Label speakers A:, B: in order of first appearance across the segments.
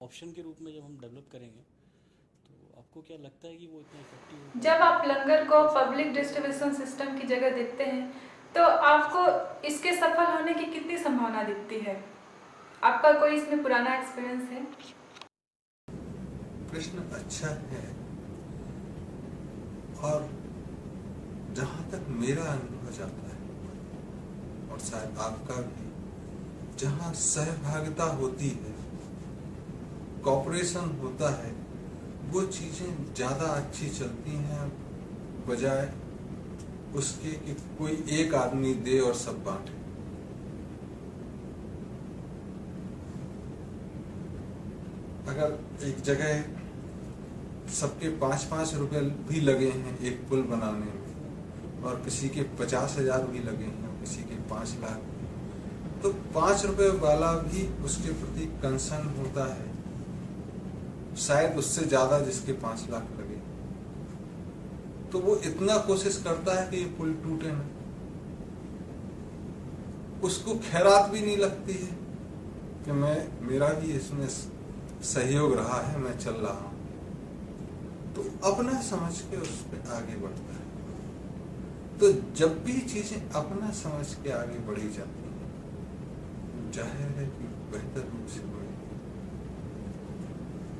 A: Option के रूप में जब हम डेवलप करेंगे तो आपको क्या लगता है कि वो इतना इफेक्टिव हो
B: जब
A: पाएगा?
B: आप लंगर को पब्लिक डिस्ट्रीब्यूशन सिस्टम की जगह देखते हैं तो आपको इसके सफल होने की कितनी संभावना दिखती है? आपका कोई इसमें पुराना एक्सपीरियंस है?
C: प्रश्न अच्छा है। और जहां तक मेरा अनुभव जाता है और शायद आपका भी, जहां सहभागिता होती है, कॉपरेशन होता है, वो चीजें ज्यादा अच्छी चलती हैं बजाय उसके कि कोई एक आदमी दे और सब बांटे। अगर एक जगह सबके 5-5 रुपए भी लगे हैं एक पुल बनाने में और किसी के 50,000 भी लगे हैं और किसी के 5 लाख, तो 5 रुपए वाला भी उसके प्रति कंसर्न होता है, शायद उससे ज्यादा जिसके 5 लाख लगे। तो वो इतना कोशिश करता है कि ये पुल टूटे ना। उसको खैरात भी नहीं लगती है कि मेरा भी इसमें सहयोग रहा है, मैं चल रहा हूं। तो अपना समझ के उस पर आगे बढ़ता है। तो जब भी चीजें अपना समझ के आगे बढ़ी जाती हैं, जाहिर है कि बेहतर रूप से बढ़ेगी।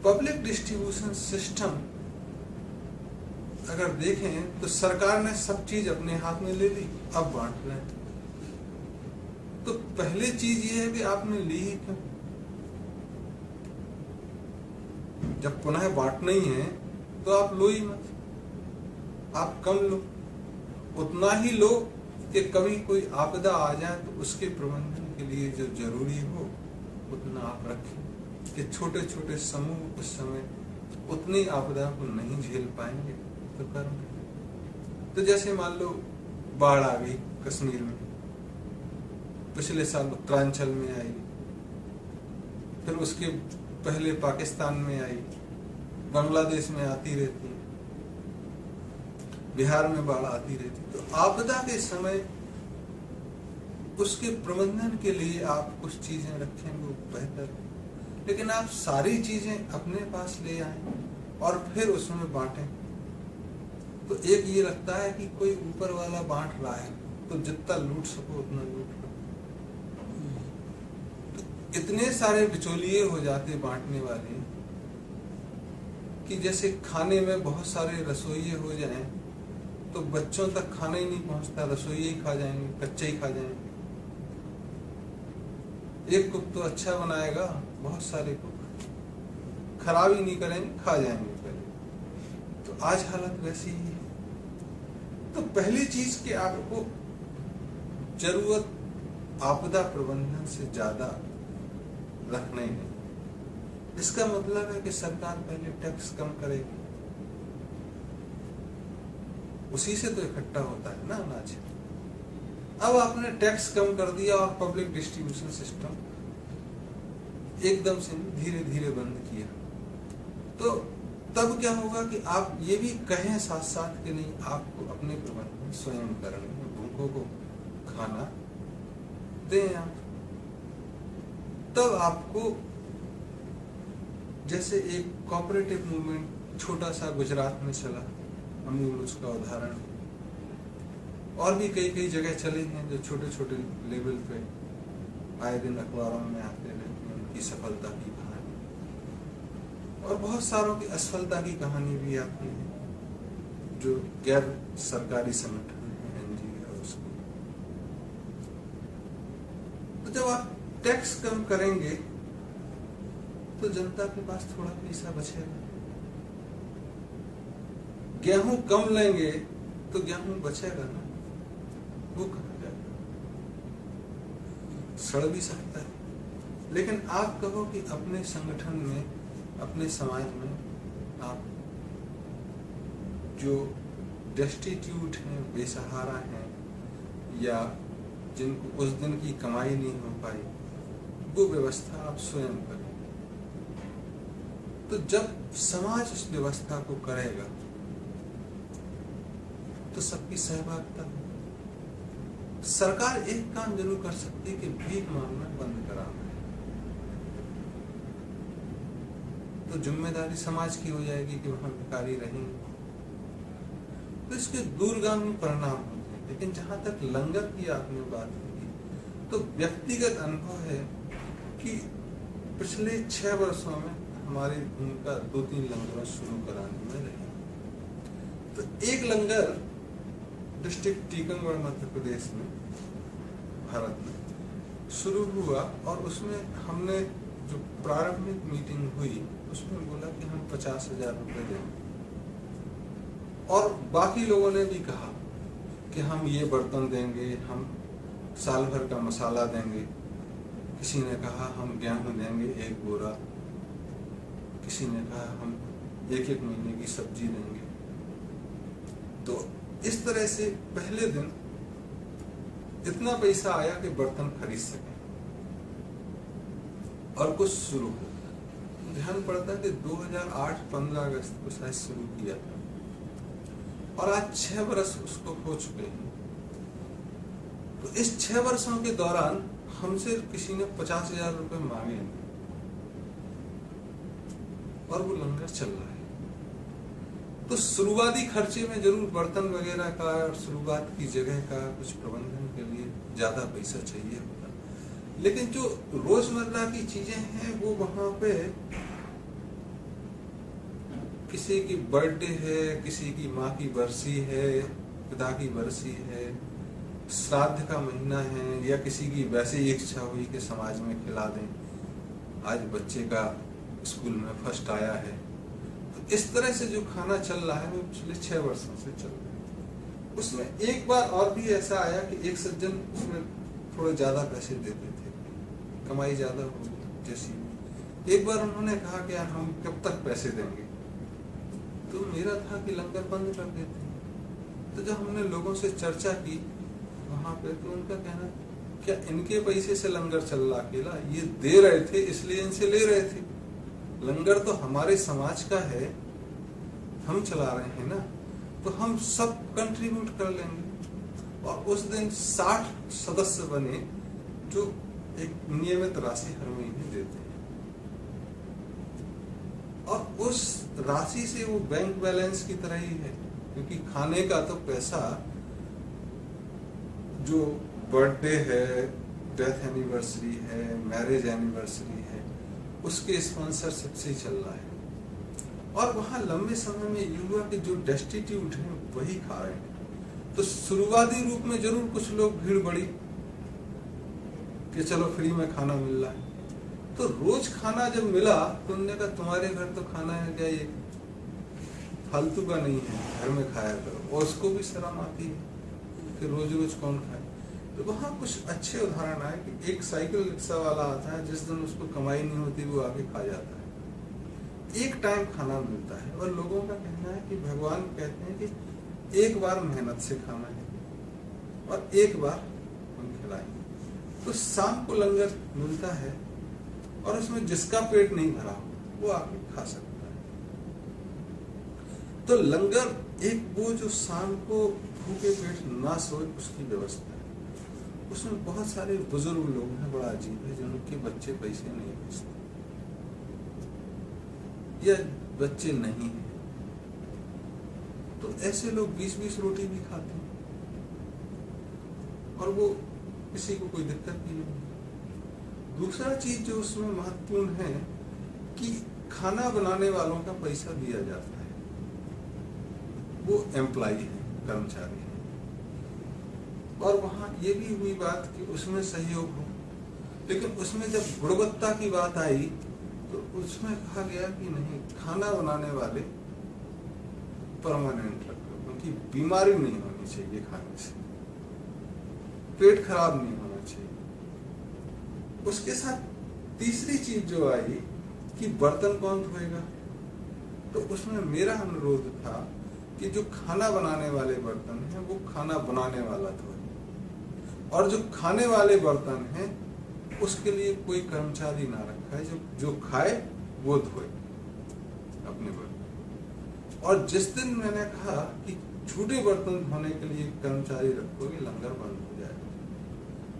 C: पब्लिक डिस्ट्रीब्यूशन सिस्टम अगर देखें तो सरकार ने सब चीज अपने हाथ में ले ली, अब बांट रहे हैं। तो पहले चीज ये है कि आपने ली ही क्यों? जब पुनः बांटना ही है तो आप लो ही मत, आप कम लो, उतना ही लो कि कभी कोई आपदा आ जाए तो उसके प्रबंधन के लिए जो जरूरी हो उतना आप रखें कि छोटे छोटे समूह उस समय उतनी आपदा को नहीं झेल पाएंगे तो कर। तो जैसे मान लो बाढ़ आ गई कश्मीर में, पिछले साल उत्तरांचल में आई, फिर उसके पहले पाकिस्तान में आई, बांग्लादेश में आती रहती, बिहार में बाढ़ आती रहती। तो आपदा के समय उसके प्रबंधन के लिए आप कुछ चीजें रखेंगे बेहतर है, लेकिन आप सारी चीजें अपने पास ले आए और फिर उसमें बांटें। तो एक ये लगता है कि कोई ऊपर वाला बांट रहा है तो जितना लूट सको उतना लूट लो। तो इतने सारे बिचौलिए हो जाते बांटने वाले कि जैसे खाने में बहुत सारे रसोइये हो जाएं तो बच्चों तक खाना ही नहीं पहुंचता, रसोइये ही खा जाएंगे, कच्चे ही खा जाएंगे। एक कुक तो अच्छा बनाएगा, बहुत सारे कुक खराब ही नहीं करेंगे, खा जाएंगे पहले। तो आज हालत वैसी ही है। तो पहली चीज कि आपको जरूरत आपदा प्रबंधन से ज्यादा रखने है। इसका मतलब है कि सरकार पहले टैक्स कम करेगी, उसी से तो इकट्ठा होता है ना अनाज। अब आपने टैक्स कम कर दिया और पब्लिक डिस्ट्रीब्यूशन सिस्टम एकदम से धीरे धीरे बंद किया, तो तब क्या होगा कि आप ये भी कहें साथ साथ कि नहीं, आपको अपने प्रबंधन स्वयं करने हैं, भूखों को खाना दें आप। तब आपको जैसे एक कोऑपरेटिव मूवमेंट छोटा सा गुजरात में चला, अमूल उसका उदाहरण है, और भी कई कई जगह चले हैं जो छोटे छोटे लेवल पे आए दिन अखबारों में आते रहते हैं उनकी सफलता की कहानी, और बहुत सारों की असफलता की कहानी भी आती है जो गैर सरकारी संगठन है, एनजीओ। उसको तो जब आप टैक्स कम करेंगे तो जनता के पास थोड़ा पैसा बचेगा। गेहूं कम लेंगे तो गेहूं बचेगा ना, वो कहाँ जाएगा? सड़ भी सकता है। लेकिन आप कहो कि अपने संगठन में, अपने समाज में आप जो डेस्टिट्यूट हैं, बेसहारा हैं, या जिनको उस दिन की कमाई नहीं हो पाई, वो व्यवस्था आप स्वयं करें। तो जब समाज उस व्यवस्था को करेगा तो सबकी सहभागिता होगी। सरकार एक काम जरूर कर सकती है कि भीख मांगना बंद कराना है। तो जिम्मेदारी समाज की हो जाएगी कि वहां भिखारी रहेंगे, तो इसके दूरगामी परिणाम होते हैं। लेकिन जहां तक लंगर की आपने बात की, तो व्यक्तिगत अनुभव है कि पिछले 6 वर्षों में हमारी भूमिका 2-3 लंगरों शुरू कराने में रही। तो एक लंगर डिस्ट्रिक्ट टीकमगढ़ मध्य प्रदेश में, भारत में शुरू हुआ, और उसमें हमने जो प्रारंभिक मीटिंग हुई उसमें बोला कि हम 50,000 रुपये देंगे, और बाकी लोगों ने भी कहा कि हम ये बर्तन देंगे, हम साल भर का मसाला देंगे, किसी ने कहा हम गेहूं देंगे 1 बोरा, किसी ने कहा हम 1-1 महीने की सब्जी देंगे। तो इस तरह से पहले दिन इतना पैसा आया कि बर्तन खरीद सके और कुछ शुरू हो। ध्यान पड़ता है कि 2008 15 अगस्त को शायद शुरू किया था, और आज 6 वर्ष उसको हो चुके हैं। तो इस 6 वर्षों के दौरान हमसे किसी ने 50,000 रुपये मांगे और वो लंगर चल रहा है। तो शुरुआती खर्चे में जरूर बर्तन वगैरह का और शुरुआत की जगह का कुछ प्रबंधन के लिए ज्यादा पैसा चाहिए होगा, लेकिन जो रोजमर्रा की चीजें हैं वो वहां पे, किसी की बर्थडे है, किसी की माँ की बरसी है, पिता की बरसी है, श्राद्ध का महीना है, या किसी की वैसे ही इच्छा हुई कि समाज में खिला दें, आज बच्चे का स्कूल में फर्स्ट आया है। तो इस तरह से जो खाना चल रहा है वो पिछले 6 वर्षों से चल रहा है। उसमें एक बार और भी ऐसा आया कि एक सज्जन उसमें थोड़े ज्यादा पैसे देते थे, कमाई ज्यादा हो जैसी। एक बार उन्होंने कहा कि यार हम कब तक पैसे देंगे, तो मेरा था कि लंगर बंद कर देते। तो जब हमने लोगों से चर्चा की वहां पे, तो उनका कहना, क्या इनके पैसे से लंगर चल रहा अकेला? ये दे रहे थे इसलिए इनसे ले रहे थे, लंगर तो हमारे समाज का है, हम चला रहे हैं ना, तो हम सब कंट्रीब्यूट कर लेंगे। और उस दिन 60 सदस्य बने जो एक नियमित राशि हर महीने देते हैं, और उस राशि से वो बैंक बैलेंस की तरह ही है, क्योंकि खाने का तो पैसा जो बर्थडे है, डेथ एनिवर्सरी है, मैरिज एनिवर्सरी है, उसके स्पॉन्सरशिप से चल रहा है। और वहां लंबे समय में ये हुआ कि जो डेस्टिट्यूट हैं वही खा रहे हैं। तो शुरुआती रूप में जरूर कुछ लोग भीड़ बढ़ी कि चलो फ्री में खाना मिल रहा है। तो रोज खाना जब मिला तो उन्होंने कहा तुम्हारे घर तो खाना है क्या, ये फालतू का नहीं है, घर में खाया करो। और उसको भी शर्म आती है कि रोज रोज कौन खाए। तो वहाँ कुछ अच्छे उदाहरण आए कि एक साइकिल रिक्शा वाला आता है, जिस दिन उसको कमाई नहीं होती वो आके खा जाता है, एक टाइम खाना मिलता है। और लोगों का कहना है कि भगवान कहते हैं कि एक बार मेहनत से खाना है और एक बार हम खिलाएंगे। तो शाम को लंगर मिलता है और उसमें जिसका पेट नहीं भरा वो आके खा सकता है। तो लंगर एक वो जो शाम को भूखे पेट ना सोए उसकी व्यवस्था है। उसमें बहुत सारे बुजुर्ग लोग हैं, बड़ा अजीब है, जिनके बच्चे पैसे नहीं भेजते या बच्चे नहीं हैं, तो ऐसे लोग 20-20 रोटी भी खाते हैं और वो किसी को कोई दिक्कत भी नहीं। दूसरा चीज जो उसमें महत्वपूर्ण है कि खाना बनाने वालों का पैसा दिया जाता है, वो एम्प्लॉय है, कर्मचारी है। और वहां ये भी हुई बात कि उसमें सहयोग हो, लेकिन उसमें जब गुणवत्ता की बात आई तो उसमें कहा गया कि नहीं, खाना बनाने वाले परमानेंट रखो, उनकी बीमारी नहीं होनी चाहिए, खाने से पेट खराब नहीं होना चाहिए। उसके साथ तीसरी चीज जो आई कि बर्तन कौन धोएगा, तो उसमें मेरा अनुरोध था कि जो खाना बनाने वाले बर्तन हैं वो खाना बनाने वाला धोए, और जो खाने वाले बर्तन हैं उसके लिए कोई कर्मचारी ना रखा है, जो खाए वो धोए अपने बर्तन। और जिस दिन मैंने कहा कि छोटे बर्तन धोने के लिए कर्मचारी रखोगे, लंगर बंद हो जाएगा,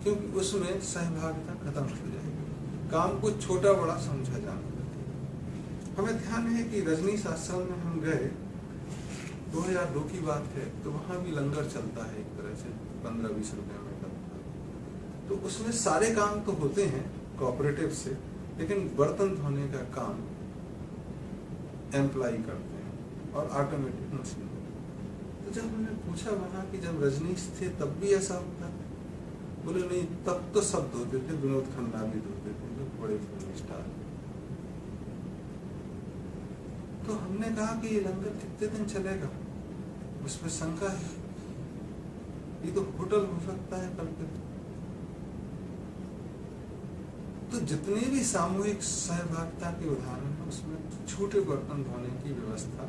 C: क्योंकि उसमें सहभागिता खत्म हो जाएगी, काम को छोटा बड़ा समझा जाने लगेगा। हमें ध्यान है कि रजनीश आश्रम में हम गए, 2002 की बात है, तो वहाँ भी लंगर चलता है एक तरह से 15-20 रुपए में करता। तो उसमें सारे काम तो होते हैं कोऑपरेटिव से, लेकिन बर्तन धोने का काम एम्प्लॉय करते हैं और ऑटोमेटिक मशीन। तो जब हमने पूछा वहाँ कि जब रजनीश थे तब भी ऐसा होता था, बोले नहीं तब तो सब धोते थे, विनोद खन्ना भी धोते थे, जो बड़े फिल्म स्टार। तो हमने कहा कि ये लंगर कितने दिन चलेगा, उसमें शंका है, ये तो होटल हो सकता है कल के। तो जितने भी सामूहिक सहभागिता के उदाहरण है उसमें छोटे बर्तन धोने की व्यवस्था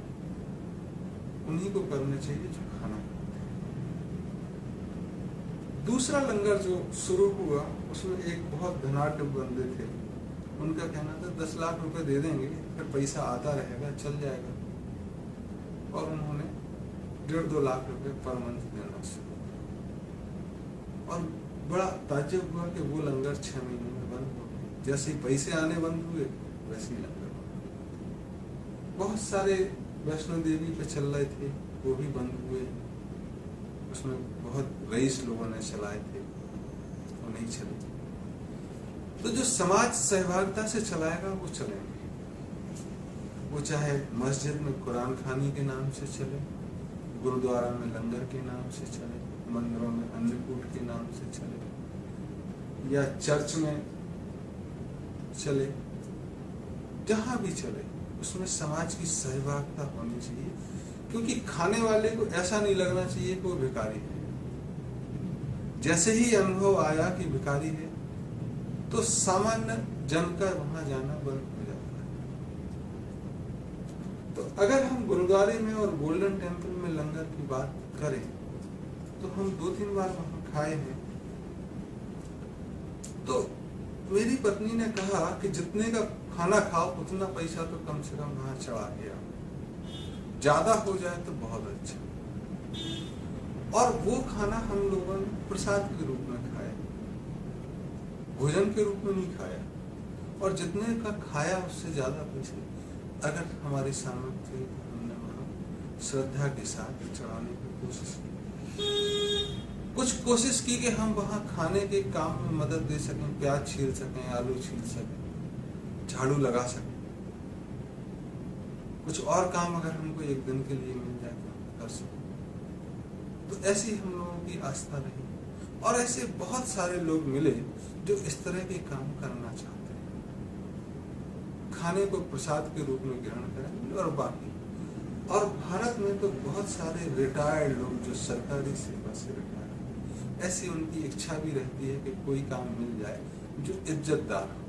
C: उन्हीं को करने चाहिए जो खाना खाते हैं। दूसरा लंगर जो शुरू हुआ उसमें एक बहुत धनाढ्य बंदे थे, उनका कहना था 10 लाख रुपए दे देंगे, फिर पैसा आता रहेगा, चल जाएगा। और उन्होंने 1.5-2 लाख रुपए पर मंथ देना शुरू किया। और बड़ा ताज्जुब हुआ कि वो लंगर 6 महीने में बंद हो गए। जैसे ही पैसे आने बंद हुए वैसे ही लंगर बंद हुए। बहुत सारे वैष्णो देवी पे चल रहे थे, वो भी बंद हुए। उसमें बहुत रईस लोगों ने चलाए थे, वो नहीं चले। तो जो समाज सहभागिता से चलाएगा वो चलेंगे, वो चाहे मस्जिद में कुरान खानी के नाम से चले, गुरुद्वारा में लंगर के नाम से चले, मंदिरों में अन्नकूट के नाम से चले, या चर्च में चले, जहां भी चले उसमें समाज की सहभागिता होनी चाहिए। क्योंकि खाने वाले को ऐसा नहीं लगना चाहिए कि वो भिखारी है। जैसे ही अनुभव आया कि भिखारी है तो सामान्य जन का वहां जाना बंद हो जाता है। तो अगर हम गुरुद्वारे में और गोल्डन टेम्पल में लंगर की बात करें तो हम 2-3 बार वहां खाए हैं। तो मेरी पत्नी ने कहा कि जितने का खाना खाओ उतना पैसा तो कम से कम वहां चढ़ा के आओ, ज्यादा हो जाए तो बहुत अच्छा। और वो खाना हम लोगों ने प्रसाद के रूप में खाया, भोजन के रूप में नहीं खाया। और जितने का खाया उससे ज्यादा पैसे अगर हमारी सामर्थ्य थी तो हमने वहां श्रद्धा के साथ चढ़ाने की कोशिश की। कुछ कोशिश की कि हम वहां खाने के काम में मदद दे सकें, प्याज छील सकें, आलू छील सकें, झाड़ू लगा सकें। कुछ और काम अगर हमको एक दिन के लिए मिल जाए तो कर सकें। तो ऐसी हम लोगों की आस्था रही। और ऐसे बहुत सारे लोग मिले जो इस तरह के काम करना चाहते हैं, खाने को प्रसाद के रूप में ग्रहण करें। और बाकी और भारत में तो बहुत सारे रिटायर्ड लोग जो सरकारी सेवा से रिटायर्ड, ऐसी उनकी इच्छा भी रहती है कि कोई काम मिल जाए जो इज्जतदार हो।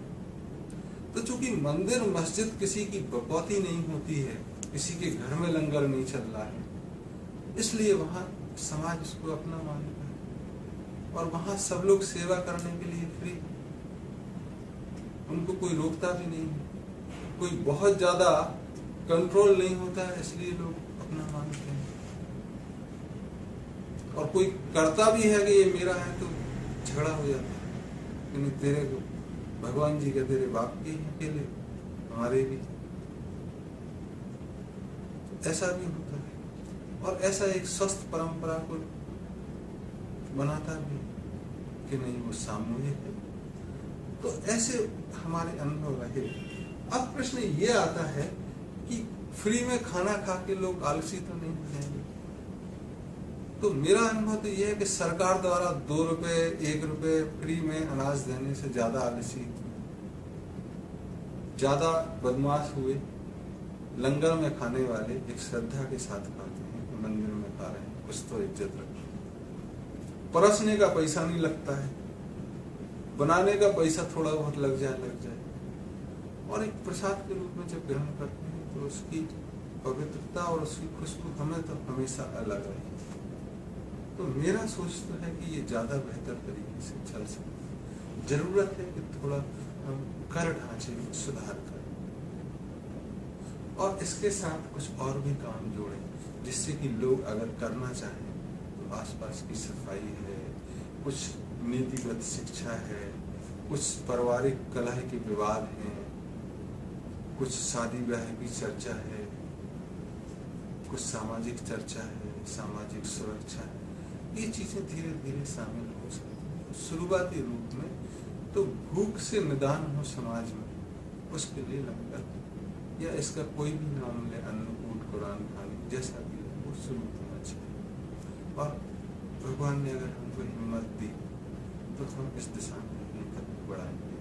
C: तो चूंकि मंदिर मस्जिद किसी की बकौती नहीं होती है, किसी के घर में लंगर नहीं चल रहा है, इसलिए वहां समाज इसको अपना मानता है। और वहां सब लोग सेवा करने के लिए फ्री, उनको कोई रोकता भी नहीं है, कोई बहुत ज्यादा कंट्रोल नहीं होता है, इसलिए लोग अपना मानते हैं। और कोई करता भी है कि ये मेरा है तो झगड़ा हो जाता है, यानी तेरे को भगवान जी के तेरे बाप के ही अकेले, हमारे भी। ऐसा भी होता है। और ऐसा एक स्वस्थ परंपरा को बनाता भी कि नहीं वो सामूहिक है। तो ऐसे हमारे अनुभव रहे। अब प्रश्न ये आता है कि फ्री में खाना खा के लोग आलसी तो नहीं हो जाएंगे? तो मेरा अनुभव तो यह है कि सरकार द्वारा 2 रुपए 1 रुपए फ्री में अनाज देने से ज्यादा आलसी, ज्यादा बदमाश हुए लंगर में खाने वाले एक श्रद्धा के साथ खाते हैं कि मंदिर में खा रहे हैं, कुछ तो इज्जत रखते हैं। परसने का पैसा नहीं लगता है, बनाने का पैसा थोड़ा बहुत लग जाए। और एक प्रसाद के रूप में जब ग्रहण करते हैं तो उसकी पवित्रता और उसकी खुशबू हमें तो हमेशा अलग रही। तो मेरा सोच तो है कि ये ज्यादा बेहतर तरीके से चल सकता। जरूरत है कि थोड़ा हम कर ढांचे में सुधार करें और इसके साथ कुछ और भी काम जोड़ें, जिससे कि लोग अगर करना चाहें तो आसपास की सफाई है, कुछ नीतिगत शिक्षा है, कुछ पारिवारिक कलह के विवाद हैं, कुछ शादी ब्याह की चर्चा है, कुछ सामाजिक चर्चा है, सामाजिक सुरक्षा है, ये चीजें धीरे धीरे शामिल हो सकती। शुरुआती रूप में तो भूख से निदान हो समाज में, उसके लिए लंगर या इसका कोई भी नाम ले, अन्नकूट, कुरान खानी, जैसा भी वो शुरू होना चाहिए। और भगवान ने अगर हमको हिम्मत दी तो हम इस दिशा में कदम बढ़ाएंगे।